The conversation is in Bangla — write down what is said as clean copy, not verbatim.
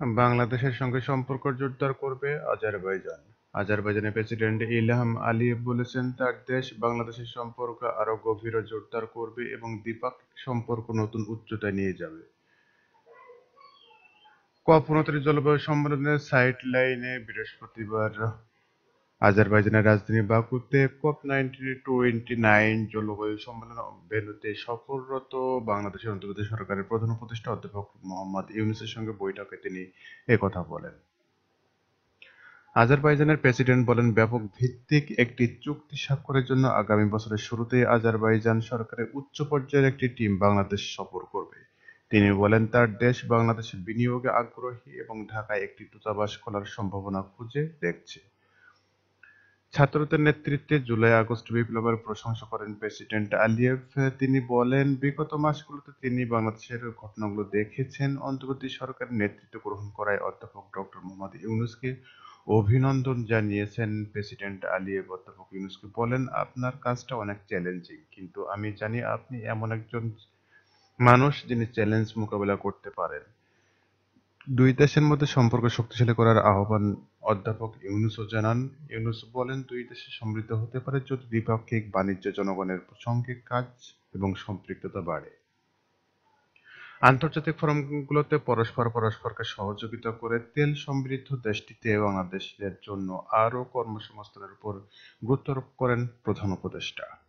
বাংলাদেশের সঙ্গে সম্পর্ক জোরদার করবে আজারবাইজান। আজারবাইজানের প্রেসিডেন্ট ইলহাম আলিয়েভ বলেছেন, তার দেশ বাংলাদেশের সম্পর্ক আরও গভীর ও জোরদার করবে এবং দ্বিপাক্ষিক সম্পর্ক নতুন উচ্চতায় নিয়ে যাবে। COP29 জলবায়ু সম্মেলনের সাইডলাইনে বৃহস্পতিবার আজারবাইজানের রাজধানী বাকুতে COP29 জলবায়ু সম্মেলন ভেন্যুতে সফররত বাংলাদেশের অন্তর্বর্তী সরকারের প্রধান উপদেষ্টা অধ্যাপক মোহাম্মদ ইউনূসের সঙ্গে বৈঠকে তিনি একথা বলেন। আজারবাইজানের প্রেসিডেন্ট বলেন, ব্যাপক ভিত্তিক একটি চুক্তি স্বাক্ষরের জন্য আগামী বছরের শুরুতেই আজারবাইজান সরকারের উচ্চ পর্যায়ের একটি টিম বাংলাদেশ সফর করবে। তিনি বলেন, তার দেশ বাংলাদেশে বিনিয়োগে আগ্রহী এবং ঢাকায় একটি দূতাবাস খোলার সম্ভাবনা খুঁজে দেখছে। ছাত্রদের নেতৃত্বে জুলাই-আগস্ট বিপ্লবের প্রশংসা করেন প্রেসিডেন্ট আলিয়েভ। তিনি বলেন, বিগত মাসগুলোতে তিনি বাংলাদেশের ঘটনাগুলো দেখেছেন। অন্তর্বর্তী সরকারের নেতৃত্ব গ্রহণ করায় অধ্যাপক ডক্টর মোহাম্মদ ইউনূসকে অভিনন্দন জানিয়েছেন প্রেসিডেন্ট আলিয়েভ। অধ্যাপক ইউনূসকে বলেন, আপনার কাজটা অনেক চ্যালেঞ্জিং, কিন্তু আমি জানি আপনি এমন একজন মানুষ যিনি চ্যালেঞ্জ মোকাবেলা করতে পারেন। দুই দেশের মধ্যে সম্পর্ক শক্তিশালী করার আহ্বান অধ্যাপক ইউনূসও জানান। ইউনূস বলেন, দুই দেশ সমৃদ্ধ হতে পারে যদি দ্বিপাক্ষিক বাণিজ্য, জনগণের সঙ্গে কাজ এবং সম্পৃক্ততা বাড়ে। আন্তর্জাতিক ফোরামগুলোতে পরস্পরকে সহযোগিতা করে তেল সমৃদ্ধ দেশটিতে বাংলাদেশের জন্য আরও কর্মসংস্থানের উপর গুরুত্ব আরোপ করেন প্রধান উপদেষ্টা।